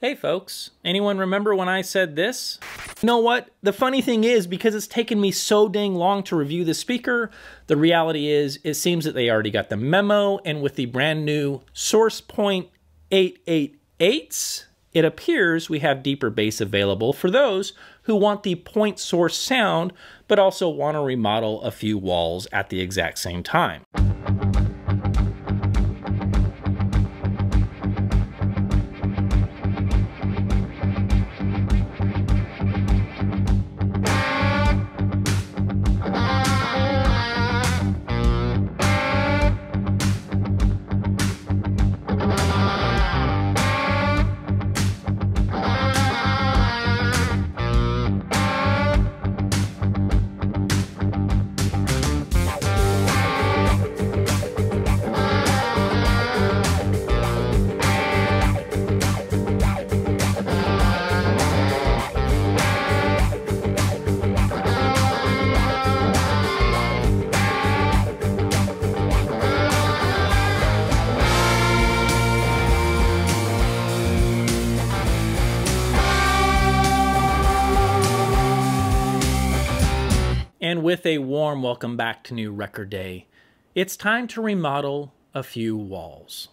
Hey folks, anyone remember when I said this? You know what? The funny thing is, because it's taken me so dang long to review the speaker, the reality is it seems that they already got the memo, and with the brand new Source Point 8's, it appears we have deeper bass available for those who want the point source sound, but also want to remodel a few walls at the exact same time. And with a warm welcome back to New Record Day, it's time to remodel a few walls.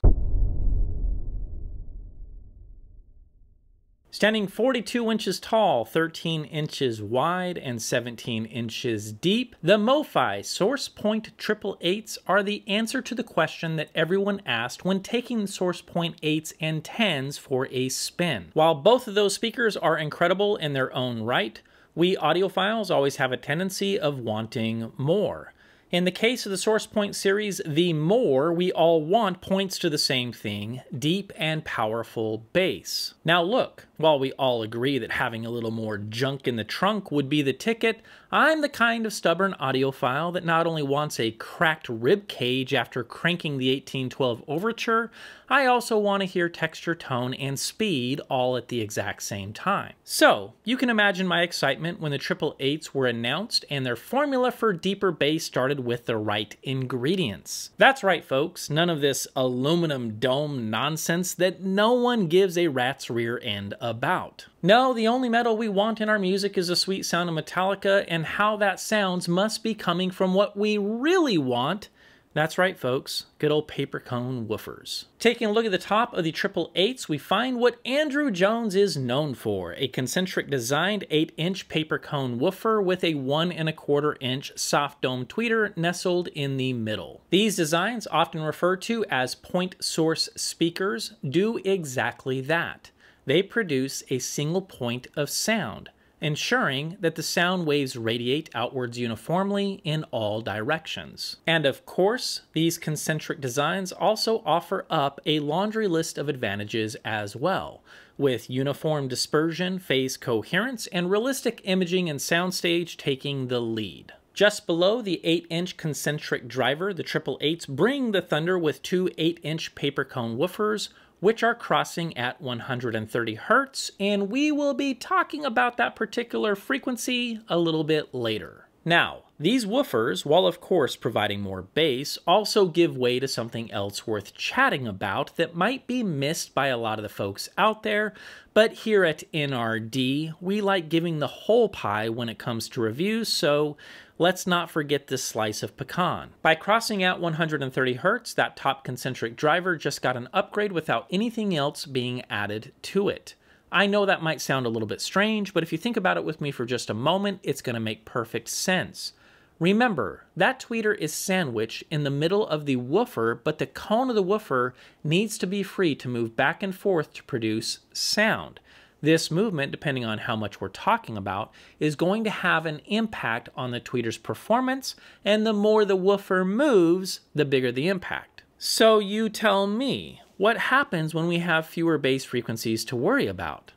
Standing 42 inches tall, 13 inches wide, and 17 inches deep, the MoFi Source Point Triple 8's are the answer to the question that everyone asked when taking the Source Point 8's and 10's for a spin. While both of those speakers are incredible in their own right, we audiophiles always have a tendency of wanting more. In the case of the Source Point series, the more we all want points to the same thing: deep and powerful bass. Now look, while we all agree that having a little more junk in the trunk would be the ticket, I'm the kind of stubborn audiophile that not only wants a cracked rib cage after cranking the 1812 overture, I also want to hear texture, tone, and speed all at the exact same time. So, you can imagine my excitement when the Triple 8's were announced and their formula for deeper bass started with the right ingredients. That's right, folks, none of this aluminum dome nonsense that no one gives a rat's rear end about. No, the only metal we want in our music is the sweet sound of Metallica, and how that sounds must be coming from what we really want. That's right, folks, good old paper cone woofers. Taking a look at the top of the Triple 8's, we find what Andrew Jones is known for: a concentric designed 8-inch paper cone woofer with a 1 1/4 inch soft dome tweeter nestled in the middle. These designs, often referred to as point source speakers, do exactly that. They produce a single point of sound, ensuring that the sound waves radiate outwards uniformly in all directions. And of course, these concentric designs also offer up a laundry list of advantages as well, with uniform dispersion, phase coherence, and realistic imaging and soundstage taking the lead. Just below the 8-inch concentric driver, the Triple 8's bring the thunder with two 8-inch paper cone woofers, which are crossing at 130 Hz, and we will be talking about that particular frequency a little bit later. Now, these woofers, while of course providing more bass, also give way to something else worth chatting about that might be missed by a lot of the folks out there, but here at NRD, we like giving the whole pie when it comes to reviews, so let's not forget this slice of pecan. By crossing at 130 Hz, that top concentric driver just got an upgrade without anything else being added to it. I know that might sound a little bit strange, but if you think about it with me for just a moment, it's going to make perfect sense. Remember, that tweeter is sandwiched in the middle of the woofer, but the cone of the woofer needs to be free to move back and forth to produce sound. This movement, depending on how much we're talking about, is going to have an impact on the tweeter's performance, and the more the woofer moves, the bigger the impact. So you tell me, what happens when we have fewer bass frequencies to worry about?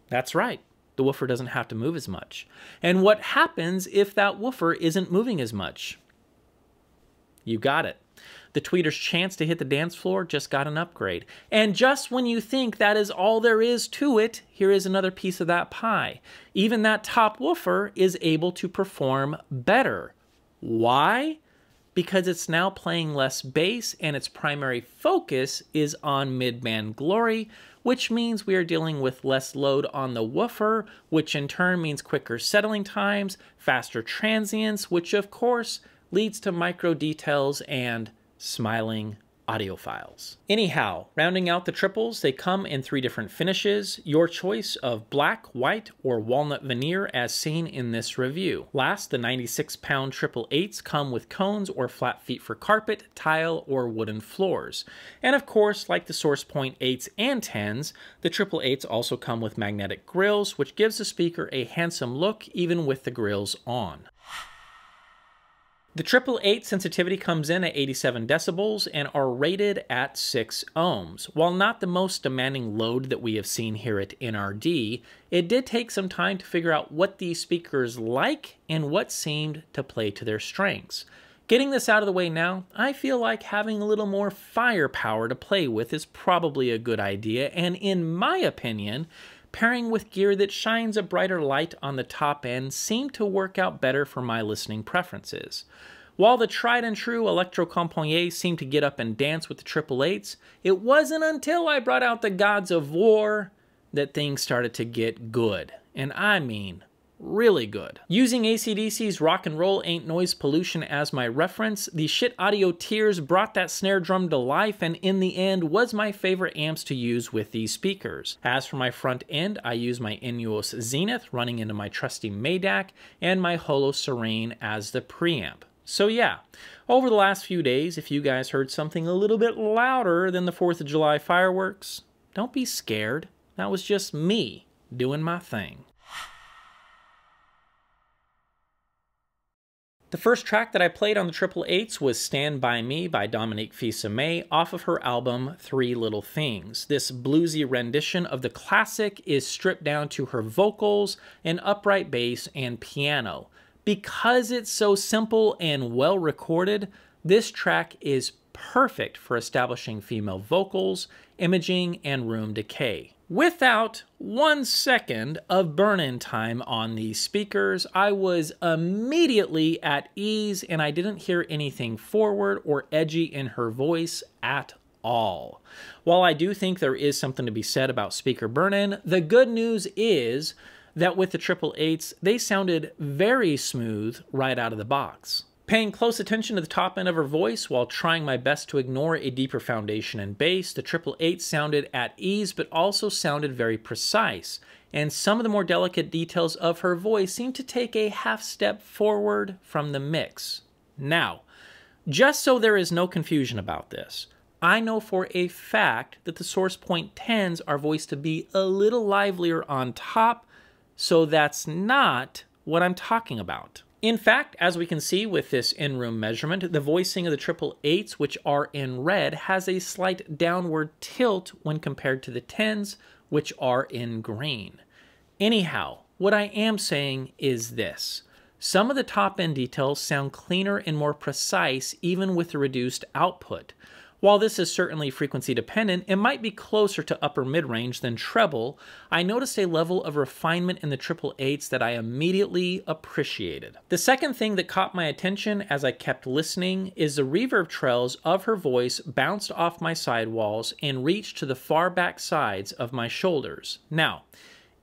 That's right, the woofer doesn't have to move as much. And what happens if that woofer isn't moving as much? You got it. The tweeter's chance to hit the dance floor just got an upgrade. And just when you think that is all there is to it, here is another piece of that pie. Even that top woofer is able to perform better. Why? Because it's now playing less bass and its primary focus is on mid-band glory, which means we are dealing with less load on the woofer, which in turn means quicker settling times, faster transients, which of course leads to micro details and smiling audiophiles. Anyhow, rounding out the triples, they come in 3 different finishes, your choice of black, white, or walnut veneer as seen in this review. Last, the 96-pound Triple 8's come with cones or flat feet for carpet, tile, or wooden floors. And of course, like the Source Point 8's and 10's, the Triple 8's also come with magnetic grills, which gives the speaker a handsome look even with the grills on. The Triple 8 sensitivity comes in at 87 decibels and are rated at 6 ohms. While not the most demanding load that we have seen here at NRD, it did take some time to figure out what these speakers like and what seemed to play to their strengths. Getting this out of the way now, I feel like having a little more firepower to play with is probably a good idea, and in my opinion, pairing with gear that shines a brighter light on the top end seemed to work out better for my listening preferences. While the tried and true Electro Compogne seemed to get up and dance with the Triple 8's, it wasn't until I brought out the Gods of War that things started to get good. And I mean, really good. Using AC/DC's Rock and Roll Ain't Noise Pollution as my reference, the Shit Audio Tears brought that snare drum to life and in the end was my favorite amps to use with these speakers. As for my front end, I use my Inuos Zenith running into my trusty Maydac and my Holo Serene as the preamp. So yeah, over the last few days, if you guys heard something a little bit louder than the 4th of July fireworks, don't be scared. That was just me doing my thing. The first track that I played on the Triple 8's was Stand By Me by Dominique Fils-Aimé off of her album Three Little Things. This bluesy rendition of the classic is stripped down to her vocals, an upright bass, and piano. Because it's so simple and well recorded, this track is perfect for establishing female vocals, imaging, and room decay. Without 1 second of burn-in time on these speakers, I was immediately at ease and I didn't hear anything forward or edgy in her voice at all. While I do think there is something to be said about speaker burn-in, the good news is that with the Triple 8's, they sounded very smooth right out of the box. Paying close attention to the top end of her voice while trying my best to ignore a deeper foundation and bass, the Triple 8 sounded at ease but also sounded very precise, and some of the more delicate details of her voice seemed to take a half step forward from the mix. Now, just so there is no confusion about this, I know for a fact that the Source Point 10's are voiced to be a little livelier on top, so that's not what I'm talking about. In fact, as we can see with this in-room measurement, the voicing of the Triple 8's, which are in red, has a slight downward tilt when compared to the 10's, which are in green. Anyhow, what I am saying is this. Some of the top-end details sound cleaner and more precise even with the reduced output. While this is certainly frequency dependent, it might be closer to upper mid-range than treble. I noticed a level of refinement in the Triple 8's that I immediately appreciated. The second thing that caught my attention as I kept listening is the reverb trails of her voice bounced off my sidewalls and reached to the far back sides of my shoulders. Now,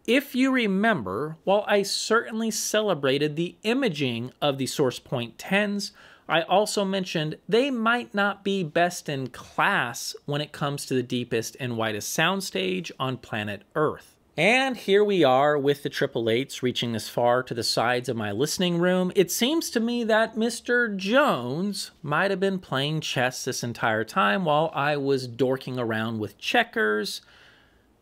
if you remember, while I certainly celebrated the imaging of the Source Point 10's, I also mentioned they might not be best in class when it comes to the deepest and widest soundstage on planet Earth. And here we are with the Triple 8's reaching this far to the sides of my listening room. It seems to me that Mr. Jones might have been playing chess this entire time while I was dorking around with checkers,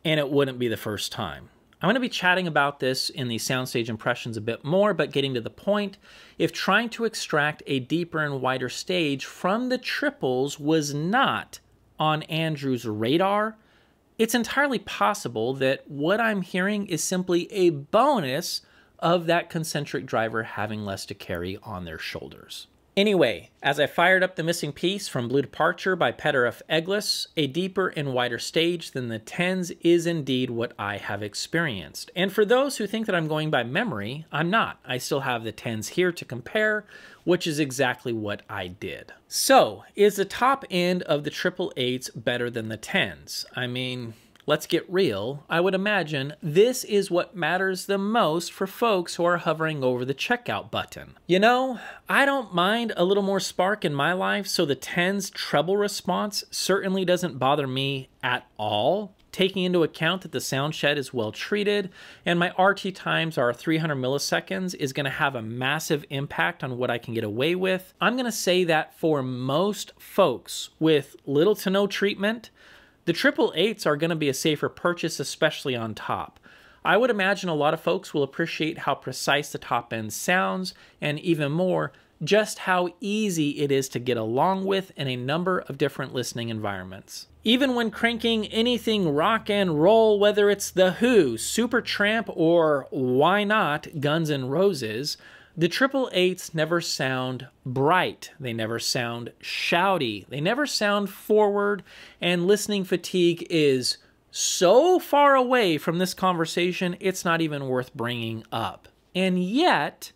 and it wouldn't be the first time. I'm going to be chatting about this in the Soundstage Impressions a bit more, but getting to the point, if trying to extract a deeper and wider stage from the triples was not on Andrew's radar, it's entirely possible that what I'm hearing is simply a bonus of that concentric driver having less to carry on their shoulders. Anyway, as I fired up the missing piece from Blue Departure by Peter F. Eglis, a deeper and wider stage than the 10's is indeed what I have experienced. And for those who think that I'm going by memory, I'm not. I still have the 10's here to compare, which is exactly what I did. So, is the top end of the Triple 8's better than the 10's? I mean, let's get real, I would imagine this is what matters the most for folks who are hovering over the checkout button. You know, I don't mind a little more spark in my life, so the 10's treble response certainly doesn't bother me at all, taking into account that the sound shed is well treated and my RT times are 300 milliseconds is going to have a massive impact on what I can get away with. I'm going to say that for most folks with little to no treatment, the Triple 8's are going to be a safer purchase, especially on top. I would imagine a lot of folks will appreciate how precise the top end sounds, and even more, just how easy it is to get along with in a number of different listening environments. Even when cranking anything rock and roll, whether it's The Who, Supertramp, or why not Guns N' Roses, the Triple 8's never sound bright, they never sound shouty, they never sound forward, and listening fatigue is so far away from this conversation, it's not even worth bringing up. And yet,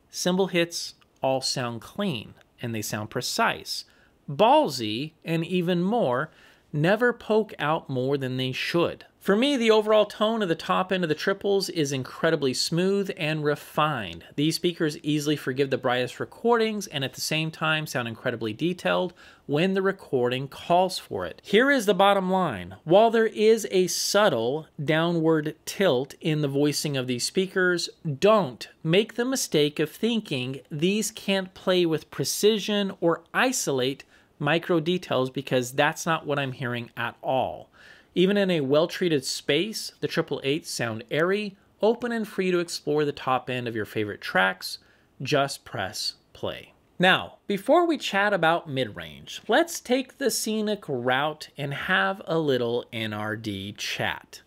cymbal hits all sound clean, and they sound precise, ballsy, and even more, never poke out more than they should. For me, the overall tone of the top end of the triples is incredibly smooth and refined. These speakers easily forgive the brightest recordings and at the same time sound incredibly detailed when the recording calls for it. Here is the bottom line. While there is a subtle downward tilt in the voicing of these speakers, don't make the mistake of thinking these can't play with precision or isolate micro details, because that's not what I'm hearing at all. Even in a well-treated space, the Triple 8's sound airy, open and free to explore the top end of your favorite tracks. Just press play. Now, before we chat about mid-range, let's take the scenic route and have a little NRD chat.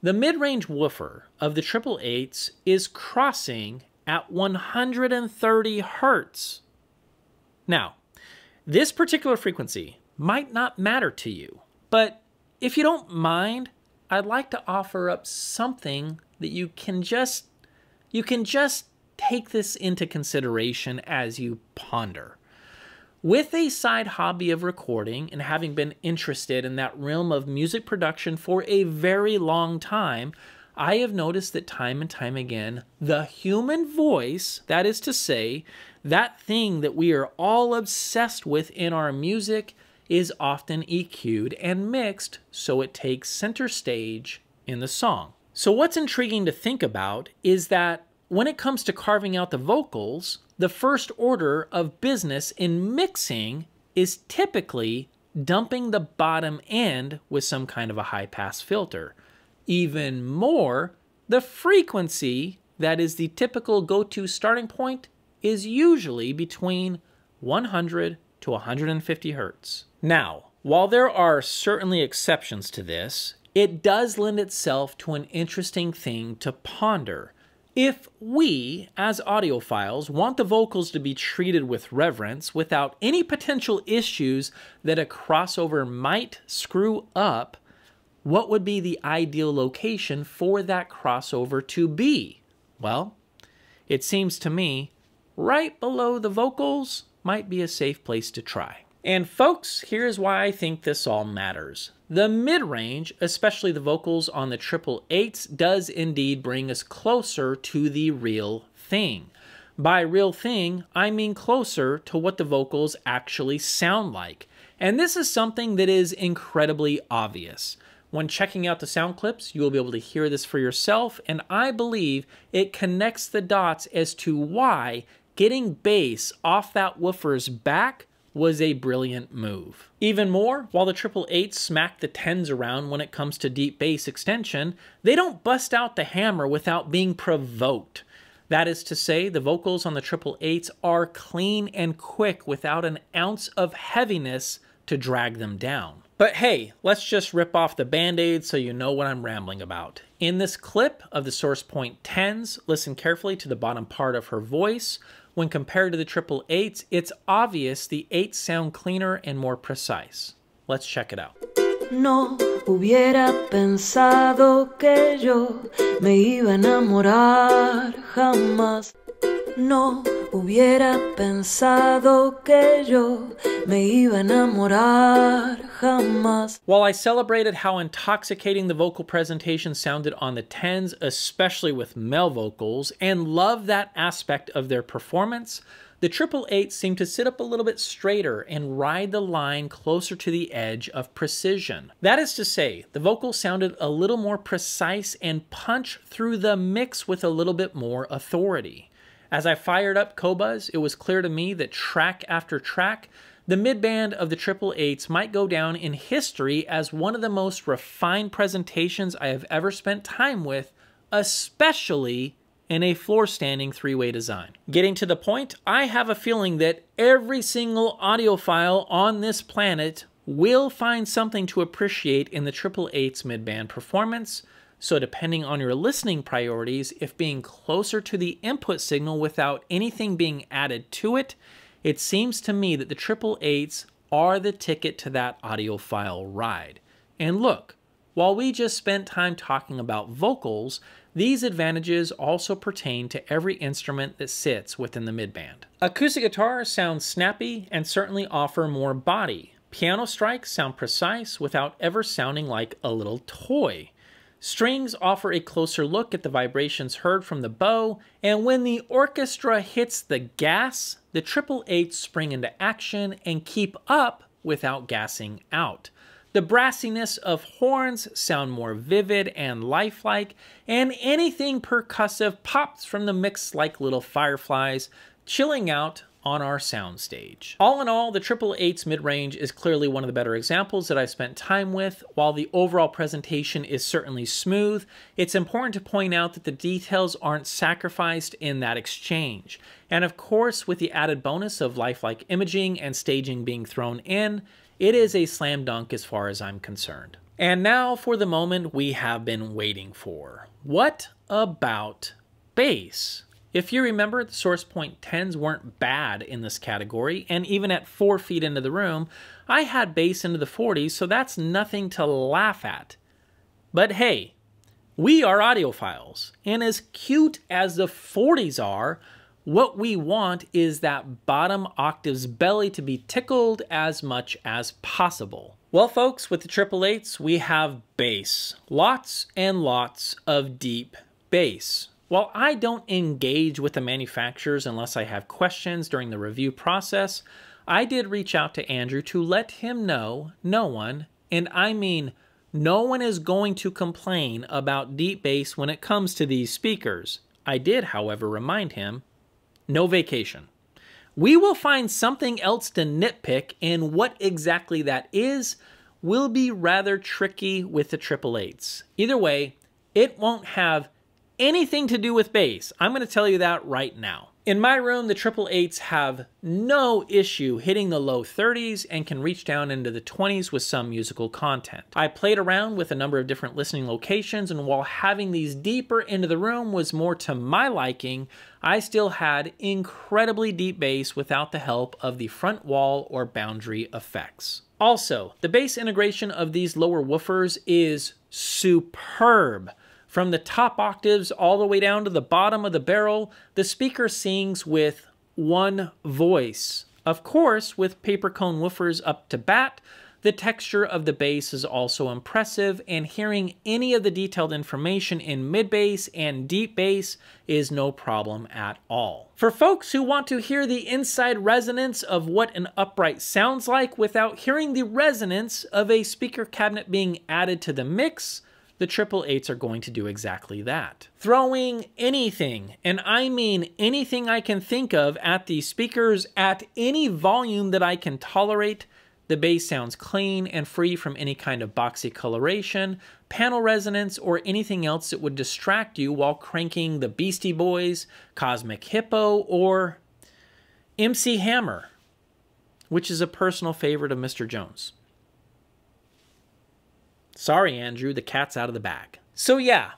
The mid-range woofer of the Triple 8's is crossing at 130 Hertz. Now, this particular frequency might not matter to you, but if you don't mind, I'd like to offer up something that you can just take this into consideration as you ponder. With a side hobby of recording and having been interested in that realm of music production for a very long time, I have noticed that time and time again, the human voice, that is to say, that thing that we are all obsessed with in our music, is often EQ'd and mixed so it takes center stage in the song. So what's intriguing to think about is that when it comes to carving out the vocals, the first order of business in mixing is typically dumping the bottom end with some kind of a high-pass filter. Even more, the frequency that is the typical go-to starting point is usually between 100 to 150 Hertz. Now, while there are certainly exceptions to this, it does lend itself to an interesting thing to ponder. If we, as audiophiles, want the vocals to be treated with reverence without any potential issues that a crossover might screw up, what would be the ideal location for that crossover to be? Well, it seems to me right below the vocals might be a safe place to try. And folks, here's why I think this all matters. The mid-range, especially the vocals on the Triple 8's, does indeed bring us closer to the real thing. By real thing, I mean closer to what the vocals actually sound like. And this is something that is incredibly obvious. When checking out the sound clips, you will be able to hear this for yourself, and I believe it connects the dots as to why getting bass off that woofer's back was a brilliant move. Even more, while the Triple 8's smack the 10's around when it comes to deep bass extension, they don't bust out the hammer without being provoked. That is to say, the vocals on the Triple 8's are clean and quick without an ounce of heaviness to drag them down. But hey, let's just rip off the band-aid so you know what I'm rambling about. In this clip of the Source Point 10's, listen carefully to the bottom part of her voice. When compared to the Triple 8's, it's obvious the 8's sound cleaner and more precise. Let's check it out. No hubiera pensado que yo me iba a enamorar jamás. No hubiera pensado que yo me iba a enamorar jamás. While I celebrated how intoxicating the vocal presentation sounded on the 10s, especially with male vocals, and loved that aspect of their performance, the Triple 8s seemed to sit up a little bit straighter and ride the line closer to the edge of precision. That is to say, the vocals sounded a little more precise and punch through the mix with a little bit more authority. As I fired up Qobuz, it was clear to me that track after track, the midband of the Triple 8s might go down in history as one of the most refined presentations I have ever spent time with, especially in a floor-standing three-way design. Getting to the point, I have a feeling that every single audiophile on this planet will find something to appreciate in the Triple 8's midband performance, so depending on your listening priorities, if being closer to the input signal without anything being added to it, it seems to me that the Triple 8s are the ticket to that audiophile ride. And look, while we just spent time talking about vocals, these advantages also pertain to every instrument that sits within the midband. Acoustic guitars sound snappy and certainly offer more body. Piano strikes sound precise without ever sounding like a little toy. Strings offer a closer look at the vibrations heard from the bow, and when the orchestra hits the gas, the Triple 8s spring into action and keep up without gassing out. The brassiness of horns sound more vivid and lifelike, and anything percussive pops from the mix like little fireflies, chilling out on our soundstage. All in all, the Triple 8's mid-range is clearly one of the better examples that I spent time with. While the overall presentation is certainly smooth, it's important to point out that the details aren't sacrificed in that exchange. And of course, with the added bonus of lifelike imaging and staging being thrown in, it is a slam dunk as far as I'm concerned. And now for the moment we have been waiting for. What about bass? If you remember, the Source Point 10s weren't bad in this category, and even at 4 feet into the room, I had bass into the 40s, so that's nothing to laugh at. But hey, we are audiophiles, and as cute as the 40s are, what we want is that bottom octave's belly to be tickled as much as possible. Well, folks, with the Triple 8s, we have bass. Lots and lots of deep bass. While I don't engage with the manufacturers unless I have questions during the review process, I did reach out to Andrew to let him know no one, and I mean no one, is going to complain about deep bass when it comes to these speakers. I did, however, remind him, no vacation. We will find something else to nitpick, and what exactly that is will be rather tricky with the Triple 8s. Either way, it won't have anything to do with bass. I'm going to tell you that right now. In my room, the Triple 8s have no issue hitting the low 30s and can reach down into the 20s with some musical content. I played around with a number of different listening locations, and while having these deeper into the room was more to my liking, I still had incredibly deep bass without the help of the front wall or boundary effects. Also, the bass integration of these lower woofers is superb. From the top octaves all the way down to the bottom of the barrel, the speaker sings with one voice. Of course, with paper cone woofers up to bat, the texture of the bass is also impressive, and hearing any of the detailed information in mid bass and deep bass is no problem at all. For folks who want to hear the inside resonance of what an upright sounds like without hearing the resonance of a speaker cabinet being added to the mix, the Triple 8s are going to do exactly that. Throwing anything, and I mean anything I can think of, at these speakers at any volume that I can tolerate, the bass sounds clean and free from any kind of boxy coloration, panel resonance, or anything else that would distract you while cranking the Beastie Boys, Cosmic Hippo, or MC Hammer, which is a personal favorite of Mr. Jones. Sorry, Andrew, the cat's out of the bag. So yeah,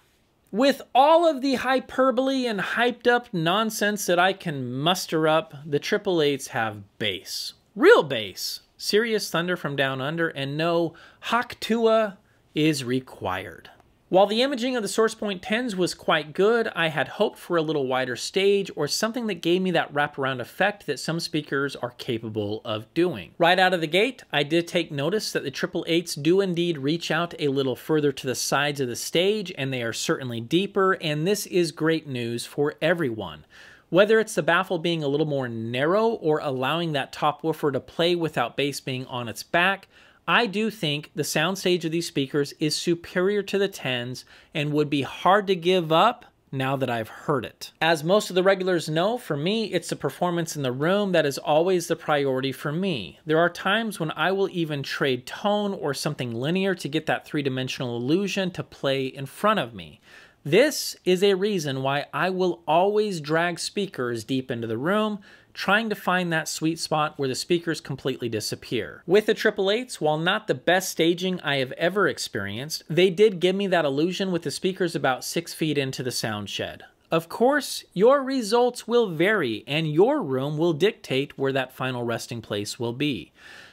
with all of the hyperbole and hyped up nonsense that I can muster up, the Triple 8s have bass. Real bass. Serious thunder from down under, and no Hawk Tua is required. While the imaging of the Source Point 10s was quite good, I had hoped for a little wider stage or something that gave me that wraparound effect that some speakers are capable of doing. Right out of the gate, I did take notice that the Triple 8's do indeed reach out a little further to the sides of the stage, and they are certainly deeper, and this is great news for everyone. Whether it's the baffle being a little more narrow or allowing that top woofer to play without bass being on its back, I do think the soundstage of these speakers is superior to the 10s and would be hard to give up now that I've heard it. As most of the regulars know, for me, it's the performance in the room that is always the priority for me. There are times when I will even trade tone or something linear to get that three-dimensional illusion to play in front of me. This is a reason why I will always drag speakers deep into the room, trying to find that sweet spot where the speakers completely disappear. With the Triple 8's, while not the best staging I have ever experienced, they did give me that illusion with the speakers about 6 feet into the sound shed. Of course, your results will vary, and your room will dictate where that final resting place will be.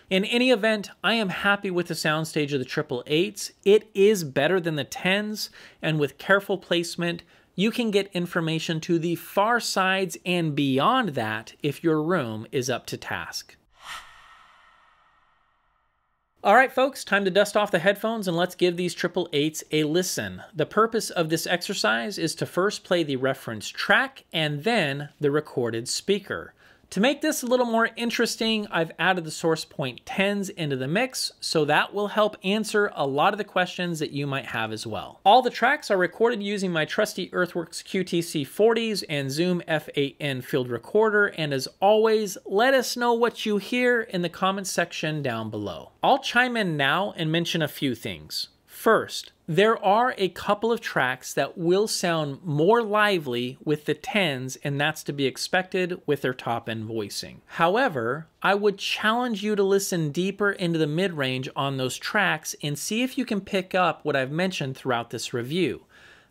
In any event, I am happy with the soundstage of the Triple 8's. It is better than the 10s, and with careful placement, you can get information to the far sides and beyond that if your room is up to task. All right, folks, time to dust off the headphones and let's give these Triple 8's a listen. The purpose of this exercise is to first play the reference track and then the recorded speaker. To make this a little more interesting, I've added the Source Point 10s into the mix, so that will help answer a lot of the questions that you might have as well. All the tracks are recorded using my trusty Earthworks QTC 40s and Zoom F8N field recorder, and as always, let us know what you hear in the comments section down below. I'll chime in now and mention a few things. First, there are a couple of tracks that will sound more lively with the 10s, and that's to be expected with their top-end voicing. However, I would challenge you to listen deeper into the mid-range on those tracks and see if you can pick up what I've mentioned throughout this review.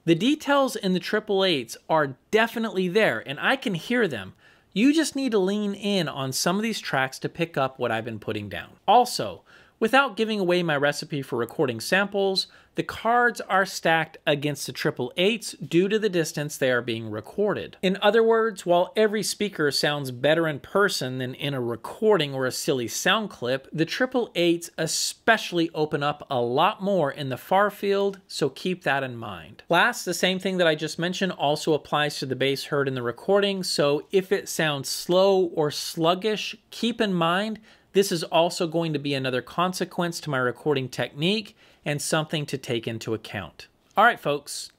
The details in the Triple 8's are definitely there, and I can hear them. You just need to lean in on some of these tracks to pick up what I've been putting down. Also, without giving away my recipe for recording samples, the cards are stacked against the Triple 8's due to the distance they are being recorded. In other words, while every speaker sounds better in person than in a recording or a silly sound clip, the Triple 8's especially open up a lot more in the far field, so keep that in mind. Last, the same thing that I just mentioned also applies to the bass heard in the recording, so if it sounds slow or sluggish, keep in mind this is also going to be another consequence to my recording technique and something to take into account. All right, folks,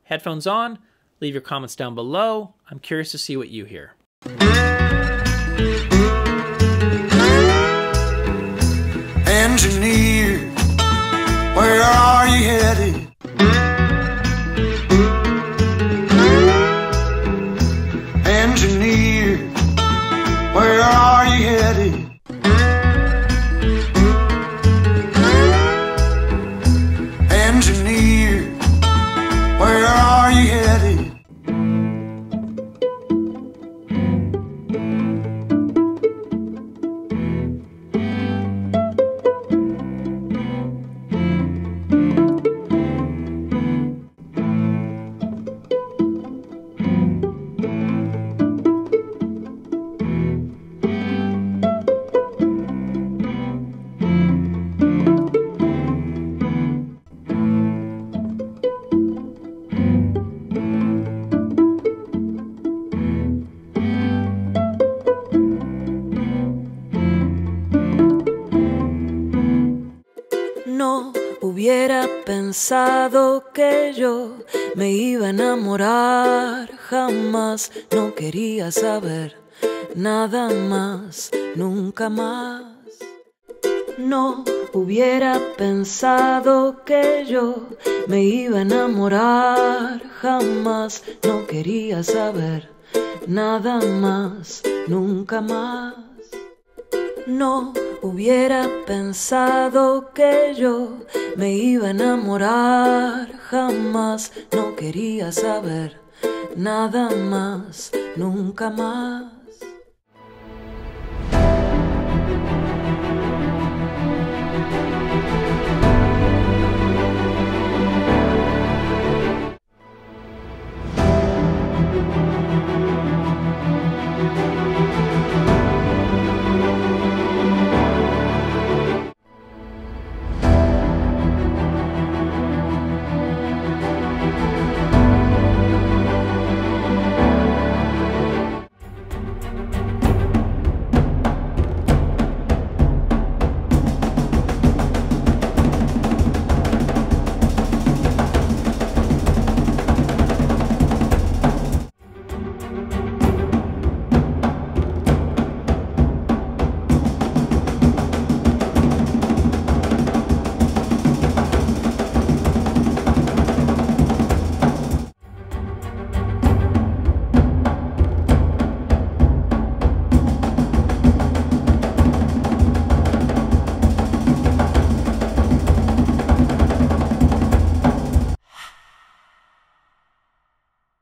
headphones on, leave your comments down below. I'm curious to see what you hear. Engineer, where are you headed? Engineer, where are you headed? Engineer, where are you headed? No hubiera pensado que yo me iba a enamorar, jamás no quería saber nada más, nunca más. No hubiera pensado que yo me iba a enamorar, jamás no quería saber nada más, nunca más. No hubiera pensado que yo me iba a enamorar, jamás no quería saber nada más, nunca más.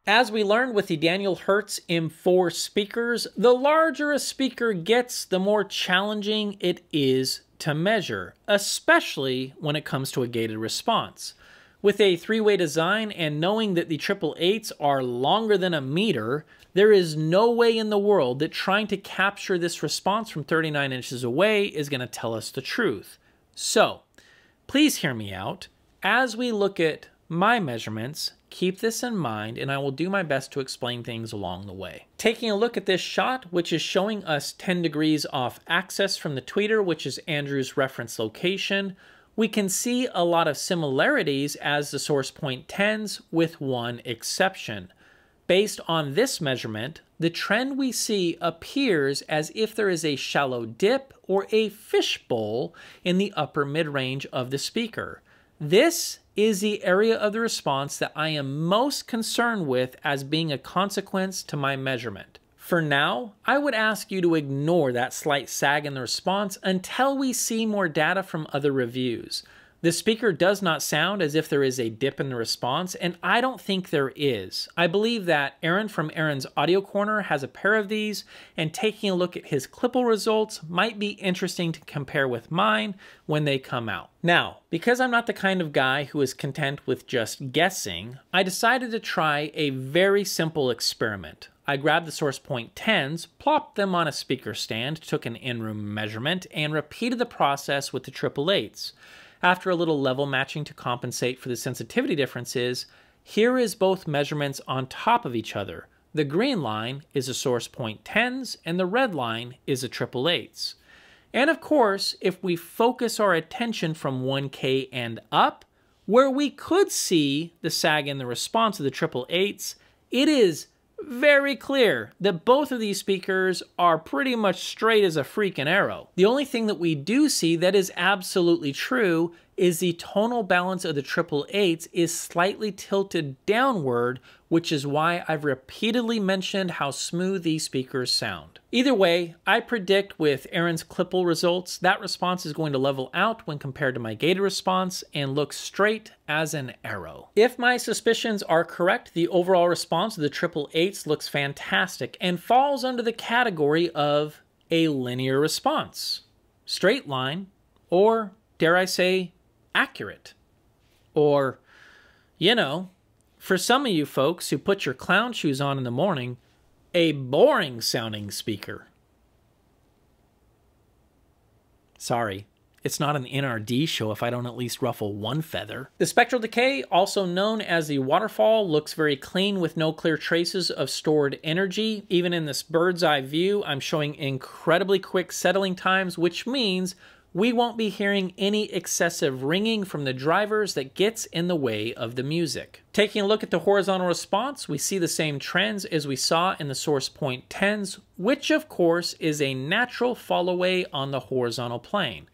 As we learned with the Daniel Hertz M4 speakers, the larger a speaker gets, the more challenging it is to measure, especially when it comes to a gated response. With a three-way design and knowing that the 888s are longer than a meter, there is no way in the world that trying to capture this response from 39 inches away is going to tell us the truth. So, please hear me out. As we look at my measurements, keep this in mind, and I will do my best to explain things along the way. Taking a look at this shot, which is showing us 10 degrees off axis from the tweeter, which is Andrew's reference location, we can see a lot of similarities as the source point 10s, with one exception. Based on this measurement, the trend we see appears as if there is a shallow dip or a fishbowl in the upper mid-range of the speaker. This is the area of the response that I am most concerned with as being a consequence to my measurement. For now, I would ask you to ignore that slight sag in the response until we see more data from other reviews. The speaker does not sound as if there is a dip in the response, and I don't think there is. I believe that Aaron from Aaron's Audio Corner has a pair of these, and taking a look at his Clipple results might be interesting to compare with mine when they come out. Now, because I'm not the kind of guy who is content with just guessing, I decided to try a very simple experiment. I grabbed the source point 10s, plopped them on a speaker stand, took an in-room measurement, and repeated the process with the 888s. After a little level matching to compensate for the sensitivity differences, here is both measurements on top of each other. The green line is the source point 10s, and the red line is the 888s. And of course, if we focus our attention from 1K and up, where we could see the sag in the response of the 888s, it is very clear that both of these speakers are pretty much straight as a freaking arrow. The only thing that we do see that is absolutely true is the tonal balance of the 888s is slightly tilted downward, which is why I've repeatedly mentioned how smooth these speakers sound. Either way, I predict with Aaron's Clipple results, that response is going to level out when compared to my gated response and look straight as an arrow. If my suspicions are correct, the overall response of the 888s looks fantastic and falls under the category of a linear response. Straight line, or dare I say, accurate. Or, you know, for some of you folks who put your clown shoes on in the morning, a boring sounding speaker. Sorry, it's not an NRD show if I don't at least ruffle one feather. The spectral decay, also known as the waterfall, looks very clean with no clear traces of stored energy. Even in this bird's eye view, I'm showing incredibly quick settling times, which means we won't be hearing any excessive ringing from the drivers that gets in the way of the music. Taking a look at the horizontal response, we see the same trends as we saw in the source point 10s, which of course is a natural fall away on the horizontal plane.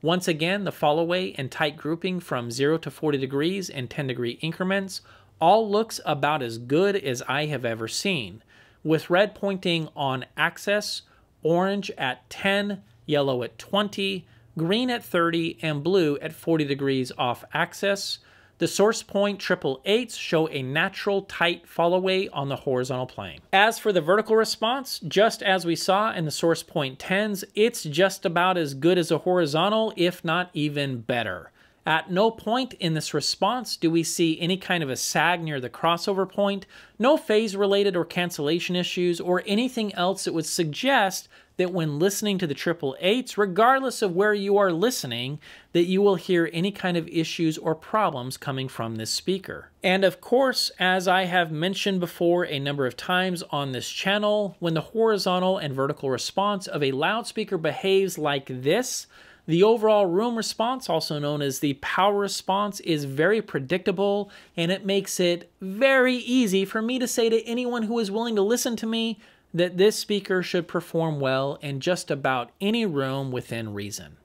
Once again, the fall away and tight grouping from 0 to 40 degrees in 10-degree increments all looks about as good as I have ever seen, with red pointing on axis, orange at 10, yellow at 20, green at 30, and blue at 40 degrees off axis. The source point 888s show a natural tight fall away on the horizontal plane. As for the vertical response, just as we saw in the source point 10s, it's just about as good as a horizontal, if not even better. At no point in this response do we see any kind of a sag near the crossover point, no phase-related or cancellation issues, or anything else that would suggest that when listening to the 888s, regardless of where you are listening, that you will hear any kind of issues or problems coming from this speaker. And of course, as I have mentioned before a number of times on this channel, when the horizontal and vertical response of a loudspeaker behaves like this, the overall room response, also known as the power response, is very predictable, and it makes it very easy for me to say to anyone who is willing to listen to me that this speaker should perform well in just about any room within reason.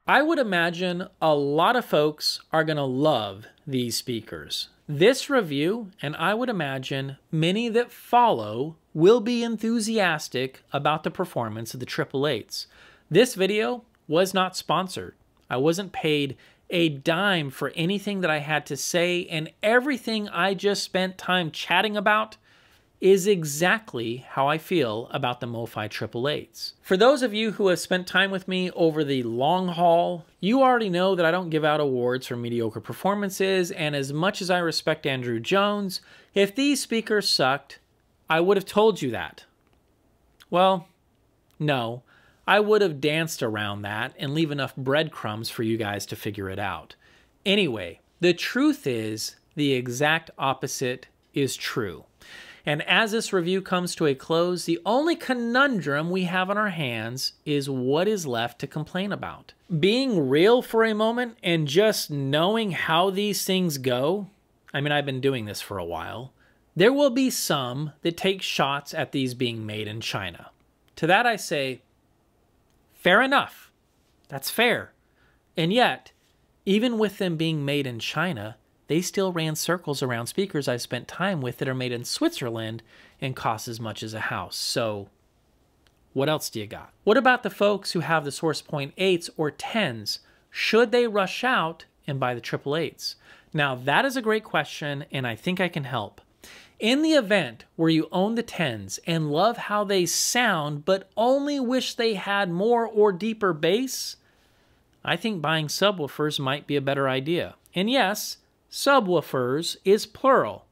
I would imagine a lot of folks are going to love these speakers. This review, and I would imagine many that follow, will be enthusiastic about the performance of the 888s. This video was not sponsored. I wasn't paid a dime for anything that I had to say, and everything I just spent time chatting about is exactly how I feel about the MoFi 888s. For those of you who have spent time with me over the long haul, you already know that I don't give out awards for mediocre performances, and as much as I respect Andrew Jones, if these speakers sucked, I would have told you that. Well, no, I would have danced around that and leave enough breadcrumbs for you guys to figure it out. Anyway, the truth is the exact opposite is true. And as this review comes to a close, the only conundrum we have on our hands is what is left to complain about. Being real for a moment and just knowing how these things go, I mean, I've been doing this for a while, there will be some that take shots at these being made in China. To that I say, fair enough. That's fair. And yet, even with them being made in China, they still ran circles around speakers I spent time with that are made in Switzerland and cost as much as a house. So what else do you got? What about the folks who have the Source Point 8's or 10's? Should they rush out and buy the 888s? Now that is a great question, and I think I can help. In the event where you own the 10's and love how they sound but only wish they had more or deeper bass, I think buying subwoofers might be a better idea. And yes, subwoofers is plural.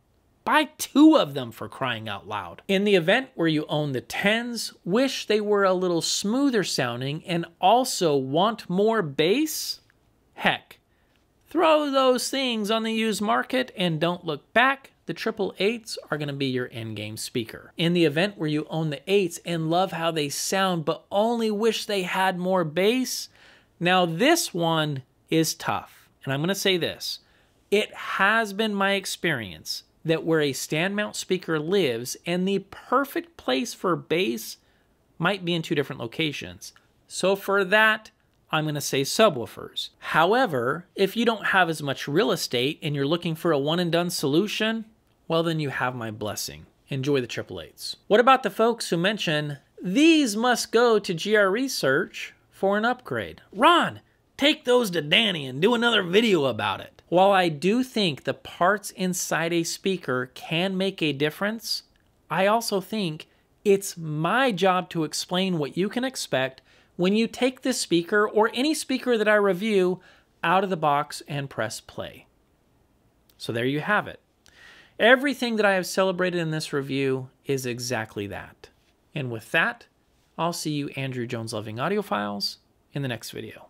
Buy 2 of them, for crying out loud. In the event where you own the 10's, wish they were a little smoother sounding and also want more bass, heck, throw those things on the used market and don't look back. The 888s are going to be your endgame speaker. In the event where you own the 8's and love how they sound but only wish they had more bass, now this one is tough. And I'm going to say this. It has been my experience that where a stand mount speaker lives and the perfect place for bass might be in 2 different locations. So for that, I'm going to say subwoofers. However, if you don't have as much real estate and you're looking for a one and done solution, well then you have my blessing. Enjoy the 888s. What about the folks who mention these must go to GR Research for an upgrade? Ron, take those to Danny and do another video about it. While I do think the parts inside a speaker can make a difference, I also think it's my job to explain what you can expect when you take this speaker or any speaker that I review out of the box and press play. So there you have it. Everything that I have celebrated in this review is exactly that. And with that, I'll see you Andrew Jones loving audiophiles in the next video.